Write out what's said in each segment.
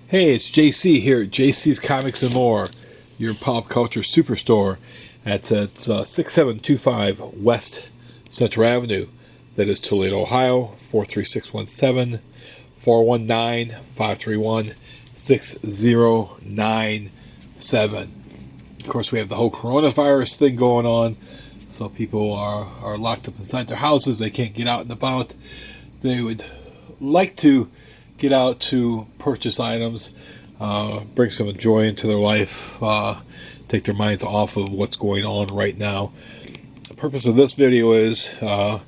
Hey, it's JC here at JC's Comics and More, your pop culture superstore. That's at 6725 West Central Avenue. That is Toledo, Ohio, 43617 419 531 6097. Of course, we have the whole coronavirus thing going on, so people are locked up inside their houses. They can't get out and about. They would like to get out to purchase items, bring some joy into their life, take their minds off of what's going on right now. The purpose of this video is I'm going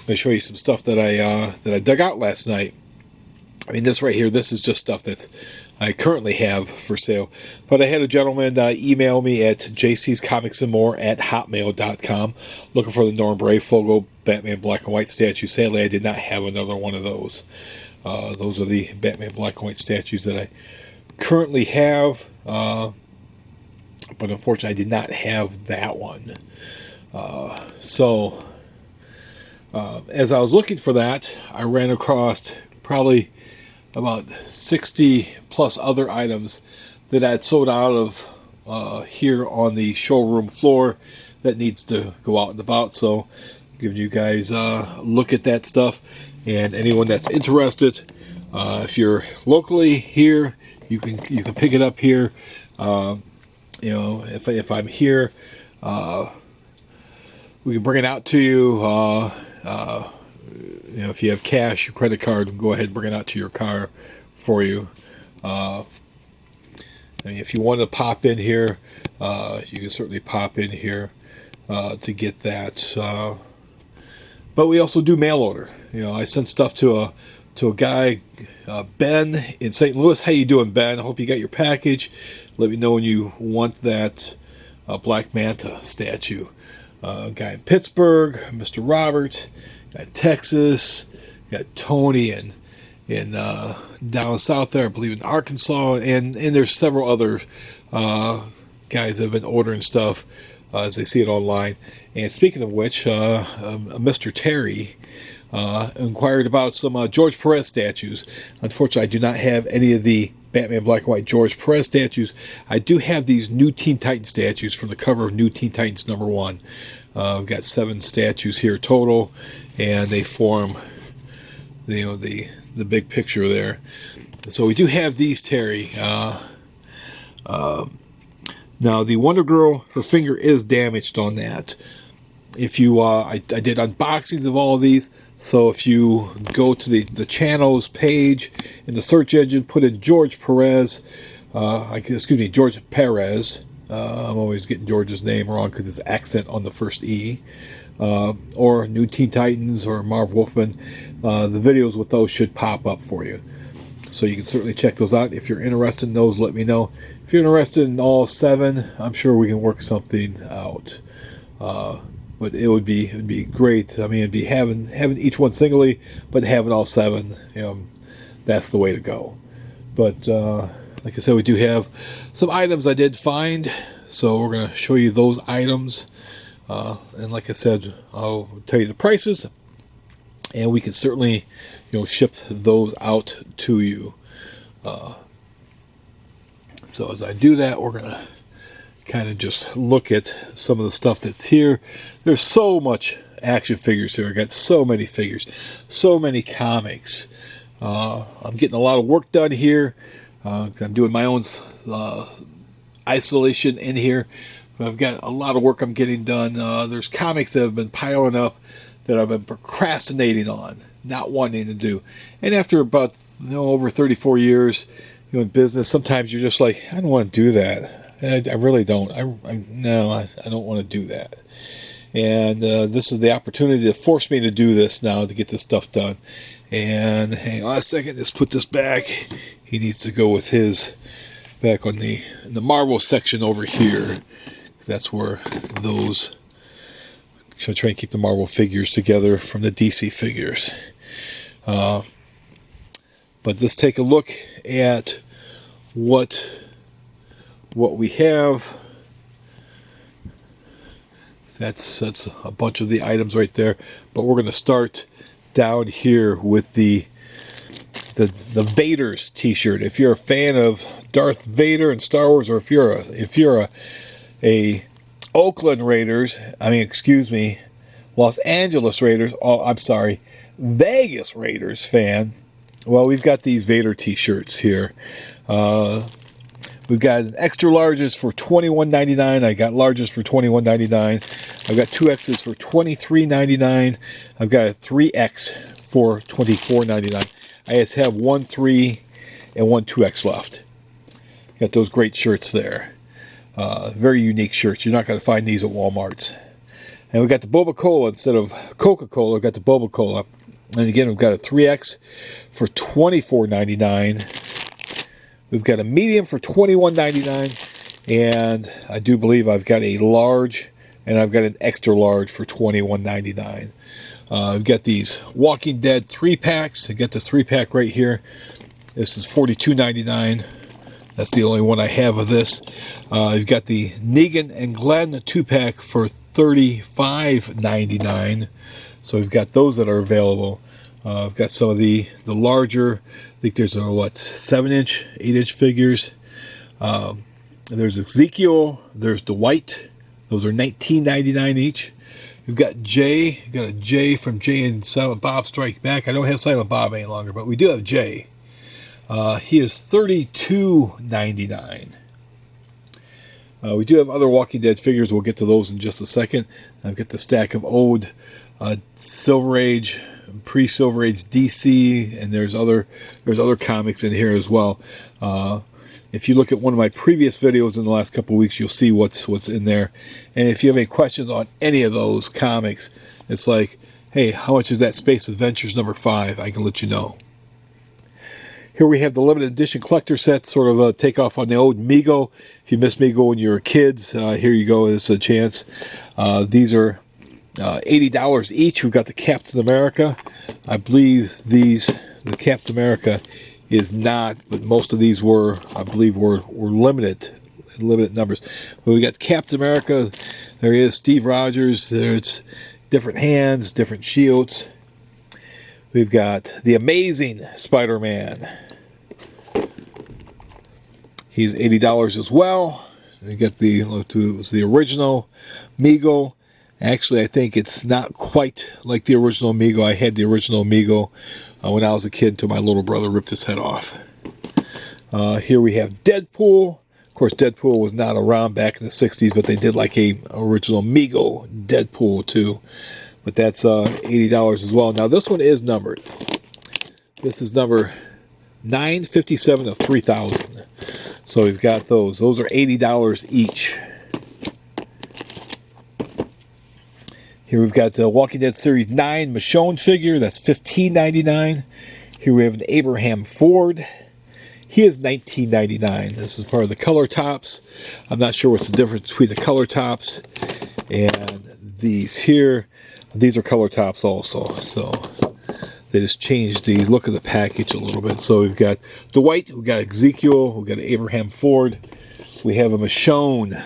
to show you some stuff that I dug out last night. I mean, this right here, this is just stuff that I currently have for sale. But I had a gentleman email me at jcscomicsandmore@hotmail.com looking for the Norm Brave Fogo Batman black and white statue. Sadly, I did not have another one of those. Those are the Batman black and white statues that I currently have. But unfortunately, I did not have that one. So as I was looking for that, I ran across probably about 60 plus other items that I had sold out of here on the showroom floor that needs to go out and about. So giving you guys a look at that stuff, and anyone that's interested, if you're locally here, you can pick it up here. If I'm here, we can bring it out to you. If you have cash, your credit card, we can go ahead and bring it out to your car for you. If you want to pop in here, you can certainly pop in here to get that. But we also do mail order. I sent stuff to a guy, Ben in St. Louis. How you doing, Ben? I hope you got your package. Let me know when you want that Black Manta statue. Guy in Pittsburgh, Mr. Robert. Got Texas. Got Tony in down south there, I believe in Arkansas, and there's several other guys that have been ordering stuff as they see it online. And speaking of which, Mr. Terry inquired about some George Perez statues. Unfortunately, I do not have any of the Batman Black and White George Perez statues. I do have these New Teen Titans statues from the cover of New Teen Titans #1. I've got 7 statues here total, and they form the big picture there. So we do have these, Terry. Now, the Wonder Girl, her finger is damaged on that. If you, I did unboxings of all of these, so if you go to the channels page in the search engine, put in George Perez, George Perez. I'm always getting George's name wrong because it's accent on the first E. Or New Teen Titans or Marv Wolfman. The videos with those should pop up for you. So you can certainly check those out. If you're interested in those, let me know. If you're interested in all 7, I'm sure we can work something out. But it would be great. I mean, it'd be having each one singly, but having all 7, that's the way to go. But like I said, we do have some items I did find, so we're going to show you those items. And like I said, I'll tell you the prices, and we can certainly, ship those out to you. So as I do that, we're going to kind of just look at some of the stuff that's here. There's so much action figures here. I got so many figures, so many comics. I'm getting a lot of work done here. I'm doing my own isolation in here. But I've got a lot of work I'm getting done. There's comics that have been piling up that I've been procrastinating on, not wanting to do. And after about over 34 years in business, sometimes you're just like, I don't want to do that. I really don't. I don't want to do that. And this is the opportunity to force me to do this now, to get this stuff done. And hang on a second, let's put this back. He needs to go with his back on the Marvel section over here. That's where those. So try and keep the Marvel figures together from the DC figures. But let's take a look at what we have. That's a bunch of the items right there. But we're going to start down here with the the Vader's T-shirt. If you're a fan of Darth Vader and Star Wars, or if you're a Oakland Raiders, Los Angeles Raiders. Oh, I'm sorry, Vegas Raiders fan. Well, we've got these Vader T-shirts here. We've got extra larges for $21.99. I got larges for $21.99. I've got 2Xs for $23.99. I've got a 3X for $24.99. I just have one 3 and one 2X left. Got those great shirts there. Very unique shirts. You're not going to find these at Walmart's. And we got the Boba Cola instead of Coca-Cola. We've got the Boba Cola. And again, we've got a 3X for $24.99. We've got a medium for $21.99, and I do believe I've got a large, and I've got an extra large for $21.99. I've got these Walking Dead 3-packs. I got the 3-pack right here. This is $42.99. That's the only one I have of this. I've got the Negan and Glenn 2-pack for $35.99. So we've got those that are available. I've got some of the larger, I think there's 7-inch, 8-inch figures. There's Ezekiel, there's Dwight. Those are $19.99 each. We've got Jay. We've got a Jay from Jay and Silent Bob Strike Back. I don't have Silent Bob any longer, but we do have Jay. He is $32.99. We do have other Walking Dead figures. We'll get to those in just a second. I've got the stack of old Silver Age, pre-Silver Age DC, and there's other comics in here as well. If you look at one of my previous videos in the last couple of weeks, you'll see what's in there. And if you have any questions on any of those comics, it's like, hey, how much is that Space Adventures #5? I can let you know. Here we have the limited edition collector set, sort of a takeoff on the old Mego. If you missed Mego when you were kids, here you go. It's a chance. These are $80 each. We've got the Captain America. I believe the Captain America is not, but most of these were limited numbers. But we got Captain America. There he is, Steve Rogers. There's different hands, different shields. We've got the Amazing Spider-Man. He's $80 as well. You got it was the original Mego. Actually, I think it's not quite like the original Mego. I had the original Mego when I was a kid until my little brother ripped his head off. Here we have Deadpool. Of course, Deadpool was not around back in the 60s, but they did like a original Mego Deadpool too. But that's $80 as well. Now, this one is numbered. This is number 957 of 3000. So we've got those. Those are $80 each. Here we've got the Walking Dead Series 9 Michonne figure. That's $15.99. Here we have an Abraham Ford. He is $19.99. This is part of the color tops. I'm not sure what's the difference between the color tops and these here. These are color tops also. So they just changed the look of the package a little bit. So we've got Dwight, we've got Ezekiel, we've got an Abraham Ford. We have a Michonne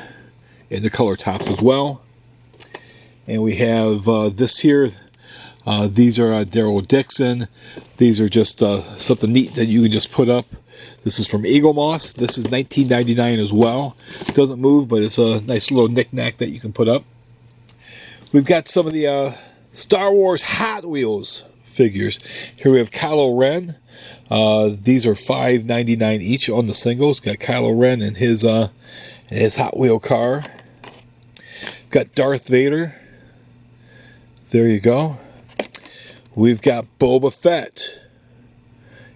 in the color tops as well. And we have this here. These are Daryl Dixon. These are just something neat that you can just put up. This is from Eagle Moss. This is $19.99 as well. Doesn't move, but it's a nice little knick-knack that you can put up. We've got some of the Star Wars Hot Wheels figures. Here we have Kylo Ren. These are $5.99 each on the singles. Got Kylo Ren in his Hot Wheel car. Got Darth Vader. There you go. We've got Boba Fett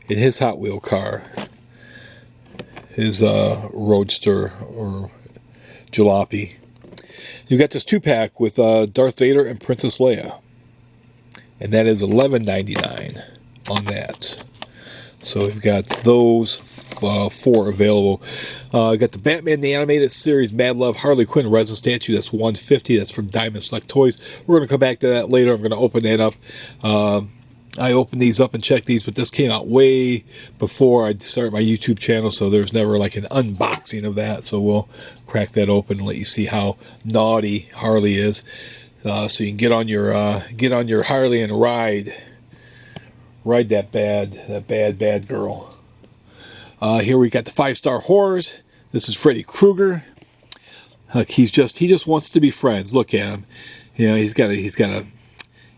in his Hot Wheel car. His Roadster or Jalopy. You've got this 2-pack with Darth Vader and Princess Leia. And that is $11.99 on that. So we've got those 4 available. Got the Batman the Animated Series Mad Love Harley Quinn resin statue. That's $150. That's from Diamond Select Toys. We're going to come back to that later. I'm going to open that up. I opened these up and checked these, but this came out way before I started my YouTube channel, so there's never like an unboxing of that. So we'll crack that open and let you see how naughty Harley is. So you can get on your Harley and ride ride that bad girl. Here we got the 5-star horrors. This is Freddy Krueger. He just wants to be friends. Look at him. You know, he's got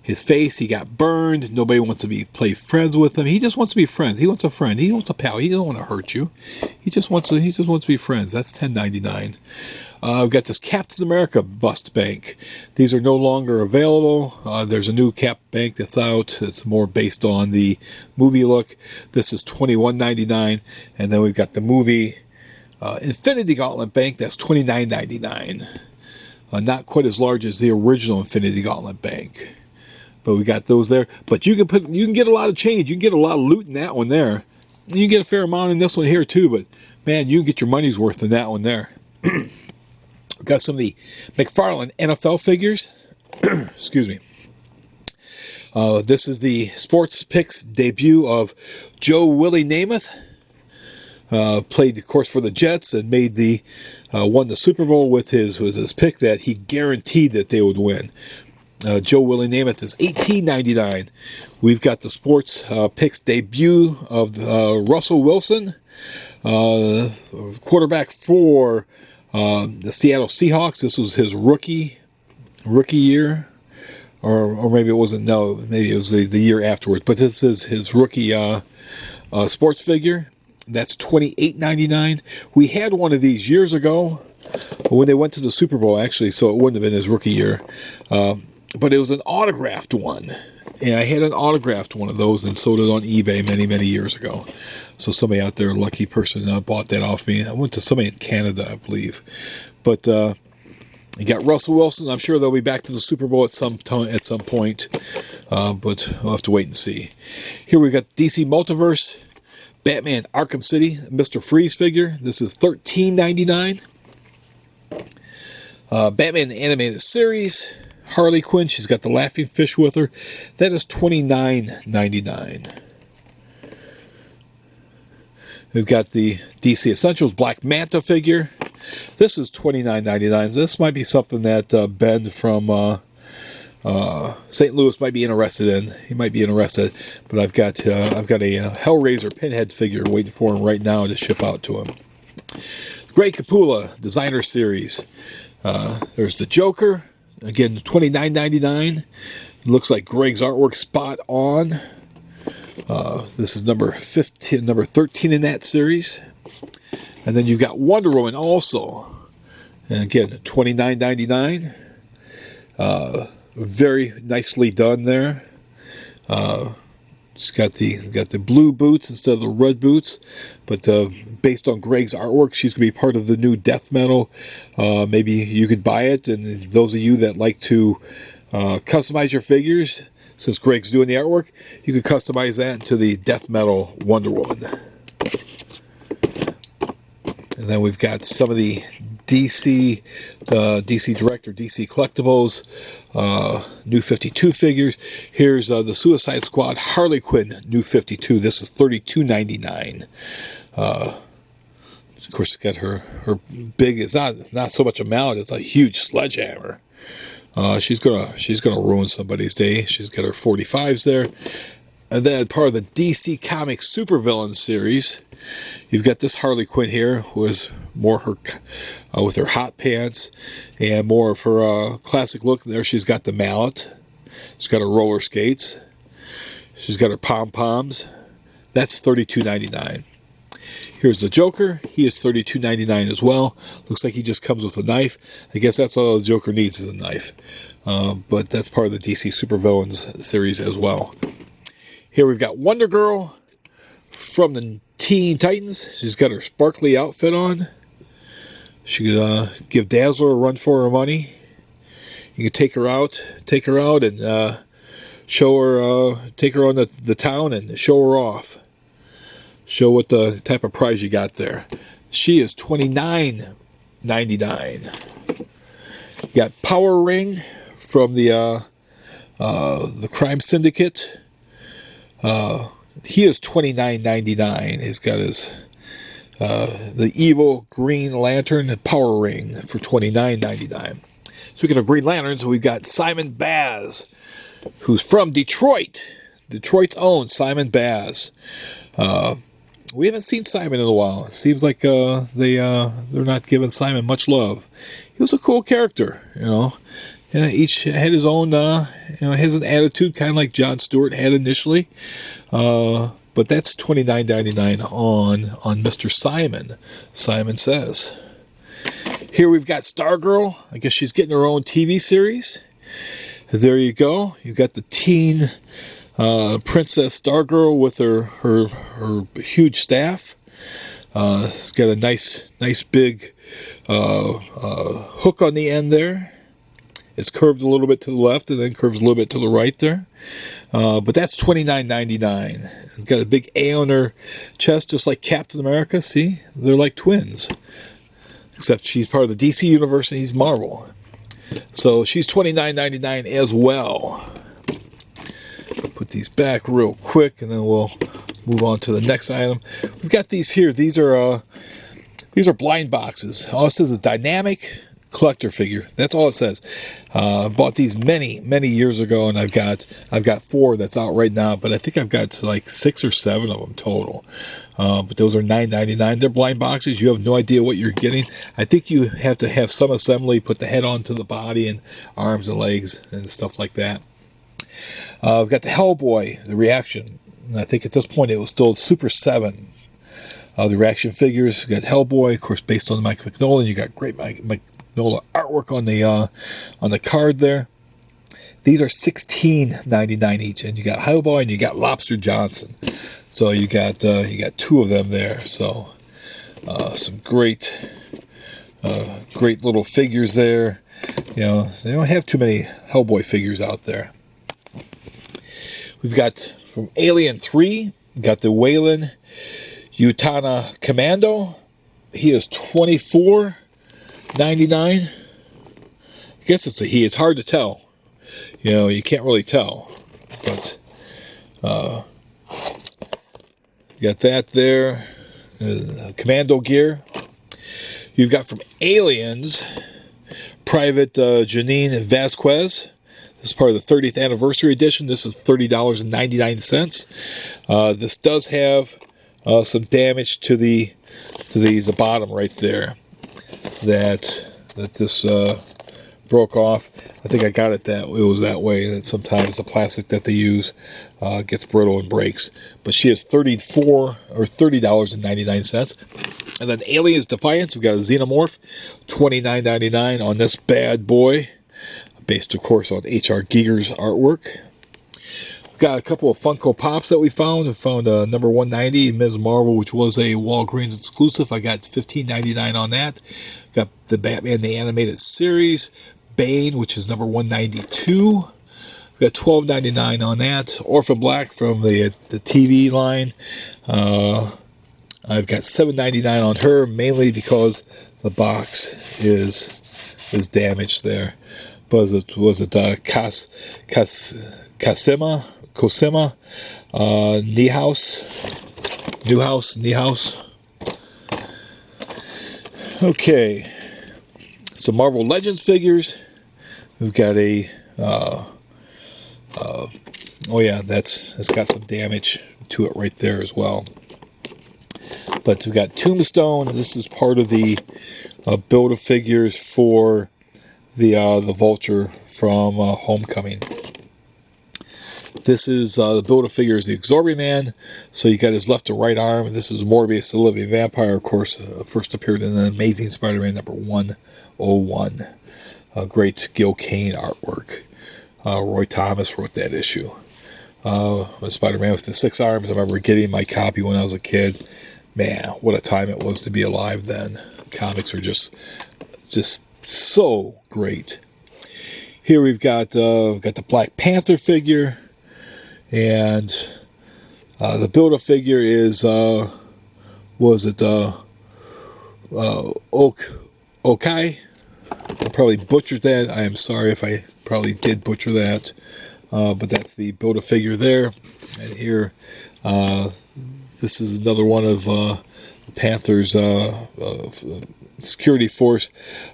his face. He got burned. Nobody wants to play friends with him. He just wants to be friends. He wants a friend. He wants a pal. He doesn't want to hurt you. He just wants to be friends. That's $10.99. We've got this Captain America bust bank. These are no longer available. There's a new Cap bank that's out. It's more based on the movie look. This is $21.99, and then we've got the movie Infinity Gauntlet bank. That's $29.99. Not quite as large as the original Infinity Gauntlet bank, but we got those there. But you can get a lot of change. You can get a lot of loot in that one there. You can get a fair amount in this one here too. But man, you can get your money's worth in that one there. We've got some of the McFarlane NFL figures. Excuse me. This is the Sports Picks debut of Joe Willie Namath. Played, of course, for the Jets and won the Super Bowl with his pick that he guaranteed that they would win. Joe Willie Namath is $18.99. We've got the Sports Picks debut of Russell Wilson, quarterback for the Seattle Seahawks. This was his rookie year, or maybe it wasn't. No, maybe it was the year afterwards. But this is his rookie sports figure. That's $28.99. We had one of these years ago when they went to the Super Bowl, actually, so it wouldn't have been his rookie year. But it was an autographed one. And I had an autographed one of those and sold it on eBay many, many years ago. So somebody out there, a lucky person, bought that off me. I went to somebody in Canada, I believe. But you got Russell Wilson. I'm sure they'll be back to the Super Bowl at some point. But we'll have to wait and see. Here we got DC Multiverse, Batman Arkham City, Mr. Freeze figure. This is $13.99. Batman Animated Series, Harley Quinn. She's got the laughing fish with her. That is $29.99. We've got the DC Essentials Black Manta figure. This is $29.99. This might be something that Ben from St. Louis might be interested in. He might be interested, but I've got a Hellraiser Pinhead figure waiting for him right now to ship out to him. Greg Capullo Designer Series. There's the Joker. Again, $29.99. Looks like Greg's artwork spot on. This is number 13 in that series. And then you've got Wonder Woman also. And again, $29.99. Very nicely done there. It's got the blue boots instead of the red boots, but based on Greg's artwork, she's going to be part of the new death metal. Maybe you could buy it, and those of you that like to customize your figures, since Greg's doing the artwork, you could customize that into the death metal Wonder Woman. And then we've got some of the DC Director, DC Collectibles, New 52 figures. Here's the Suicide Squad Harley Quinn New 52. This is $32.99. Of course, it's got her big. It's not so much a mallet. It's a huge sledgehammer. She's gonna ruin somebody's day. She's got her 45s there. And then part of the DC Comics Supervillain series, you've got this Harley Quinn here, who is more her with her hot pants and more of her classic look. There she's got the mallet. She's got her roller skates. She's got her pom-poms. That's $32.99. Here's the Joker. He is $32.99 as well. Looks like he just comes with a knife. I guess that's all the Joker needs is a knife. But that's part of the DC Supervillains series as well. Here we've got Wonder Girl from the Teen Titans. She's got her sparkly outfit on. She could give Dazzler a run for her money. You could take her out and show her, take her on the town and show her off. Show what the type of prize you got there. She is $29.99. You got Power Ring from the Crime Syndicate. He is $29.99. He's got his the evil Green Lantern Power Ring for $29.99. Speaking of Green Lanterns, we've got Simon Baz, who's from Detroit. Detroit's own Simon Baz. We haven't seen Simon in a while. It seems like they're not giving Simon much love. He was a cool character, you know. Each had his own, has an attitude, kind of like Jon Stewart had initially. But that's $29.99 on Mr. Simon. Simon Says. Here we've got Stargirl. I guess she's getting her own TV series. There you go. You've got the teen Princess Stargirl with her huge staff. It's got a nice big hook on the end there. It's curved a little bit to the left and then curves a little bit to the right there. But that's $29.99. It's got a big A on her chest, just like Captain America. See? They're like twins. Except she's part of the DC universe and he's Marvel. So she's $29.99 as well. Put these back real quick and then we'll move on to the next item. We've got these here. These are blind boxes. All it says is dynamic collector figure. That's all it says. I bought these many years ago, and I've got 4 that's out right now. But I think I've got like 6 or 7 of them total. But those are $9.99. They're blind boxes. You have no idea what you're getting. I think you have to have some assembly, put the head onto the body and arms and legs and stuff like that. I've got the Hellboy, the reaction. And I think at this point it was still Super 7. The reaction figures. You got Hellboy, of course, based on Mike Mignola. You got great Mike Mignola artwork on the card there. These are $16.99 each, and you got Hellboy and you got Lobster Johnson. So you got 2 of them there. So some great little figures there. You know, they don't have too many Hellboy figures out there. We've got from Alien 3, we got the Weyland Yutani Commando. He is $24.99. I guess it's a he. It's hard to tell. You know, you can't really tell. But you got that there. Commando gear. You've got from Aliens, Private Janine Vasquez. This is part of the 30th anniversary edition. This is $30.99. This does have some damage to the bottom right there. That this broke off. I think I got it it was that way. That sometimes the plastic that they use gets brittle and breaks. But she has $30.99. And then Aliens Defiance. We've got a Xenomorph, $29.99 on this bad boy. Based, of course, on H.R. Giger's artwork. We've got a couple of Funko Pops that we found. We found number 190, Ms. Marvel, which was a Walgreens exclusive. I got $15.99 on that. Got the Batman the Animated Series. Bane, which is number 192. We got $12.99 on that. Orphan Black from the TV line. I've got $7.99 on her, mainly because the box is damaged there. Was it Cosima, Newhouse. Okay, some Marvel Legends figures. We've got a it's got some damage to it right there as well. But we've got Tombstone. This is part of the Build-A-Figures for the Vulture from Homecoming. This is the Build-A-Figures, the Absorbing Man. So you got his left and right arm. This is Morbius, the Living Vampire, of course, first appeared in the Amazing Spider-Man number 101. Great Gil Kane artwork. Roy Thomas wrote that issue. Spider-Man with the 6 arms. I remember getting my copy when I was a kid. Man, what a time it was to be alive then. Comics are just so great. Here we've got the Black Panther figure, and the Build-A-Figure is Okai? I probably butchered that. I am sorry if I probably did butcher that, but that's the Build-A-Figure there. And here, this is another one of the Panthers' security force,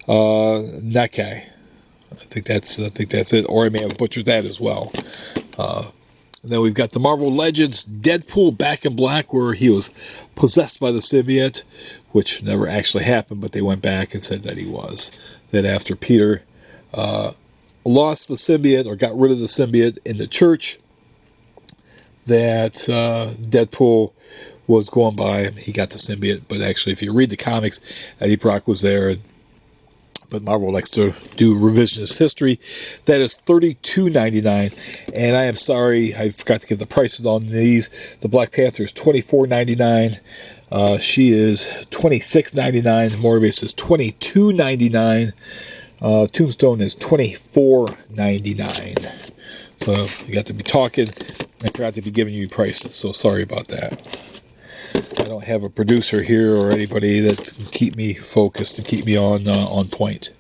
Nakai. I think that's it, or I may have butchered that as well. And then we've got the Marvel Legends Deadpool Back in Black, where he was possessed by the symbiote, which never actually happened, but they went back and said that he was. That after Peter lost the symbiote, or got rid of the symbiote in the church, that Deadpool was going by him. He got the symbiote, but actually, if you read the comics, Eddie Brock was there, but Marvel likes to do revisionist history. That is $32.99, and I am sorry, I forgot to give the prices on these. The Black Panther is $24.99. She is $26.99. Morbius is $22.99. Tombstone is $24.99. So you got to be talking. I forgot to be giving you prices, so sorry about that. I don't have a producer here or anybody that can keep me focused and keep me on point.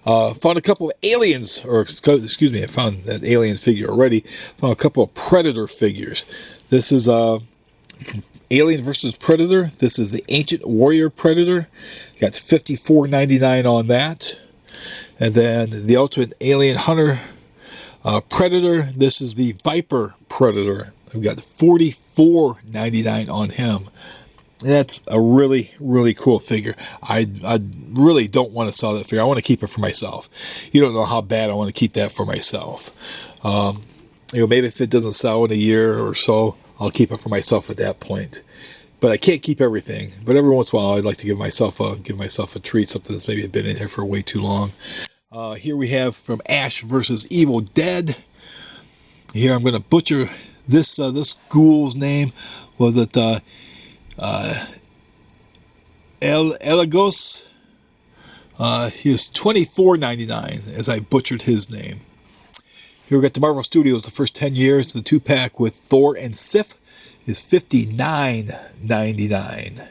Found a couple of aliens, or excuse me, I found that alien figure already. Found a couple of Predator figures. This is Alien versus Predator. This is the Ancient Warrior Predator. Got $54.99 on that. And then the Ultimate Alien Hunter Predator. This is the Viper Predator. I've got $44.99 on him. That's a really, really cool figure. I really don't want to sell that figure. I want to keep it for myself. You don't know how bad I want to keep that for myself. Maybe if it doesn't sell in a year or so, I'll keep it for myself at that point. But I can't keep everything. But every once in a while, I'd like to give myself a treat, something that's maybe been in here for way too long. Here we have from Ash versus Evil Dead. Here I'm going to butcher this ghoul's name. Was it Elagos? He was $24.99 as I butchered his name. Here we got the Marvel Studios, the first 10 years. The 2-pack with Thor and Sif is $59.99.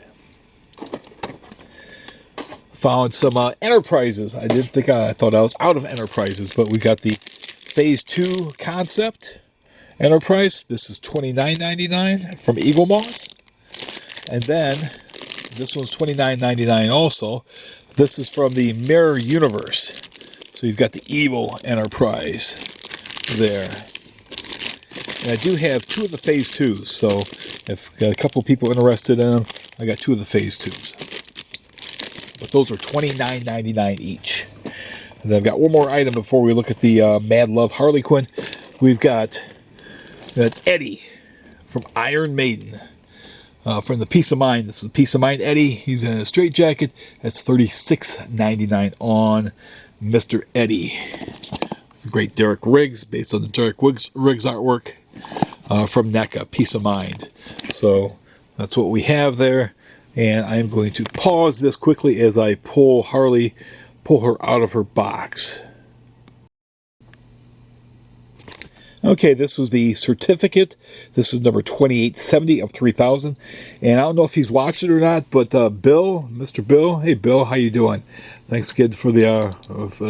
Found some Enterprises. I didn't think I thought I was out of Enterprises, but we got the Phase 2 concept Enterprise. This is $29.99 from Eagle Moss. And then this one's $29.99 also. This is from the Mirror Universe. So you've got the Evil Enterprise there. And I do have 2 of the Phase 2s. So if got a couple people interested in them, I got 2 of the Phase 2s. But those are $29.99 each. And then I've got one more item before we look at the Mad Love Harley Quinn. We've got Eddie from Iron Maiden. From the Peace of Mind. This is Peace of Mind Eddie. He's in a straight jacket. That's $36.99 on Mr. Eddie. Great Derek Riggs, based on the Derek Riggs artwork from NECA, Peace of Mind. So that's what we have there. And I'm going to pause this quickly as I pull her out of her box. Okay, this was the certificate. This is number 2870 of 3000. And I don't know if he's watched it or not, but Bill, Mr. Bill, hey Bill, how you doing? Thanks again for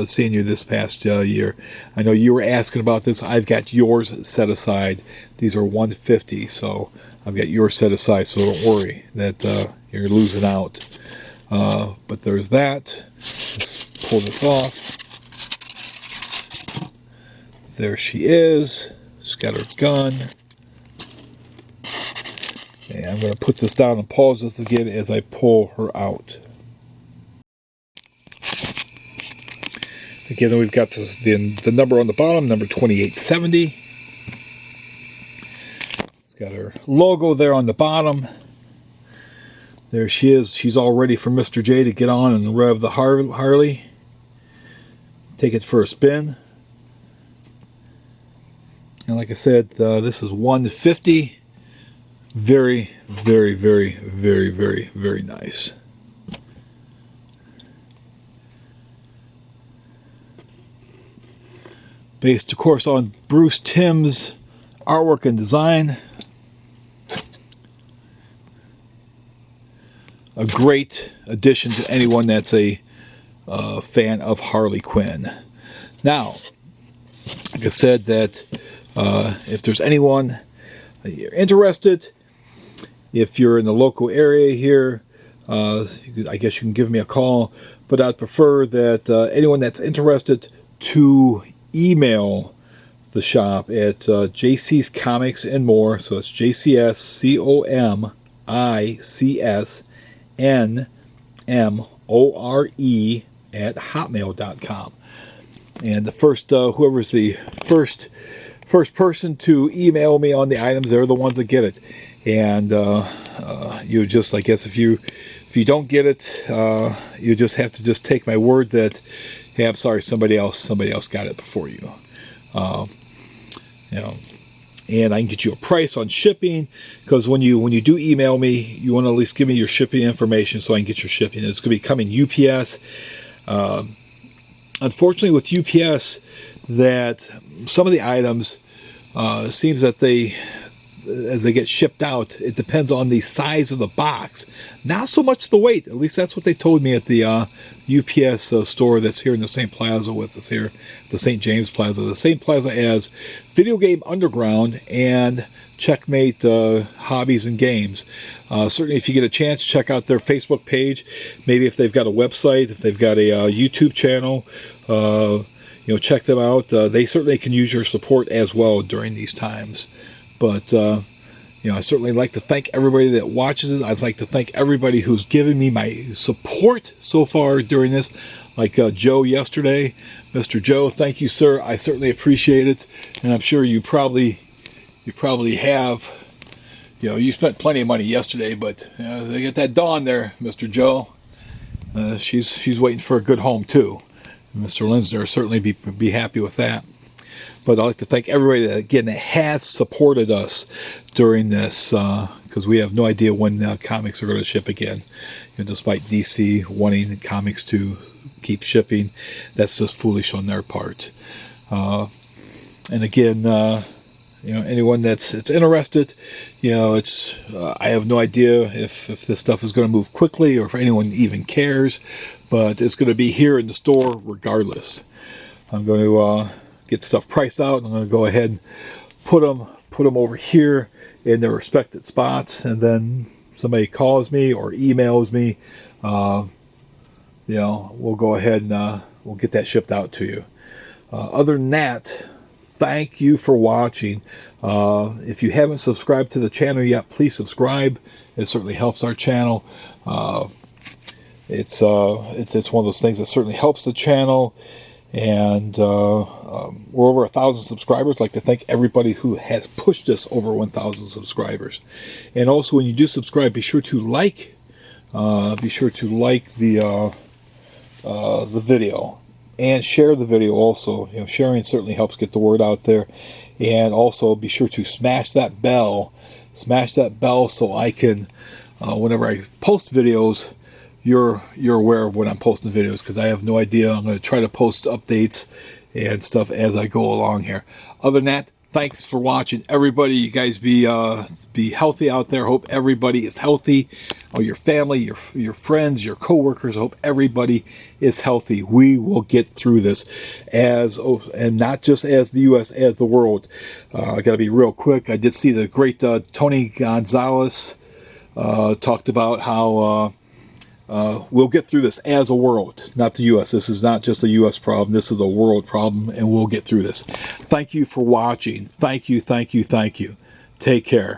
seeing you this past year. I know you were asking about this. I've got yours set aside. These are $150, so I've got yours set aside, so don't worry that you're losing out. But there's that. Let's pull this off. There she is. She's got her gun. And I'm going to put this down and pause this again as I pull her out. Again, we've got the number on the bottom, number 2870. It's got her logo there on the bottom. There she is. She's all ready for Mr. J to get on and rev the Harley. Take it for a spin. And like I said, this is $150. Very, very, very, very, very, very nice. Based, of course, on Bruce Timm's artwork and design. A great addition to anyone that's a fan of Harley Quinn. Now, like I said, that if there's anyone you're interested, if you're in the local area here, I guess you can give me a call. But I'd prefer that anyone that's interested to email the shop at JC's Comics and More. So it's JCSCOMICSNMORE at hotmail.com. And the first, whoever's the first person to email me on the items, they're the ones that get it. And you just, I guess, if you don't get it, you just have to just take my word that, hey, I'm sorry, somebody else got it before you. And I can get you a price on shipping, because when you do email me, you want to at least give me your shipping information so I can get your shipping. It's going to be coming UPS. Unfortunately, with UPS, that some of the items seems that as they get shipped out, it depends on the size of the box, not so much the weight. At least that's what they told me at the UPS store that's here in the same plaza with us here, the St. James Plaza, the same plaza as Video Game Underground and Checkmate Hobbies and Games. Certainly, if you get a chance, check out their Facebook page. Maybe if they've got a website, if they've got a YouTube channel, check them out. They certainly can use your support as well during these times. But, I certainly like to thank everybody that watches it. I'd like to thank everybody who's given me my support so far during this. Like Joe yesterday. Mr. Joe, thank you, sir. I certainly appreciate it. And I'm sure you probably have, you spent plenty of money yesterday, but they got that Dawn there, Mr. Joe. She's waiting for a good home, too. Mr. Linsner certainly be happy with that. But I'd like to thank everybody that has supported us during this, because we have no idea when comics are going to ship again. Despite DC wanting comics to keep shipping, that's just foolish on their part. And again, anyone that's interested, I have no idea if this stuff is going to move quickly or if anyone even cares, but it's going to be here in the store regardless. I'm going to get stuff priced out. I'm going to go ahead and put them over here in their respected spots, and then somebody calls me or emails me, we'll go ahead and we'll get that shipped out to you. Other than that, thank you for watching. If you haven't subscribed to the channel yet, please subscribe. It certainly helps our channel. It's one of those things that certainly helps the channel. And we're over 1,000 subscribers. I'd like to thank everybody who has pushed us over 1,000 subscribers. And also, when you do subscribe, be sure to like the video and share the video. Also, sharing certainly helps get the word out there. And also, be sure to smash that bell so I can, whenever I post videos, you're aware of when I'm posting videos, because I have no idea. I'm going to try to post updates and stuff as I go along here. Other than that, thanks for watching, everybody. You guys be healthy out there. Hope everybody is healthy. Your family, your friends, your coworkers. Hope everybody is healthy. We will get through this, and not just as the U.S., as the world. I got to be real quick. I did see the great Tony Gonzalez talked about how. We'll get through this as a world, not the U.S. This is not just a U.S. problem. This is a world problem, and we'll get through this. Thank you for watching. Thank you. Take care.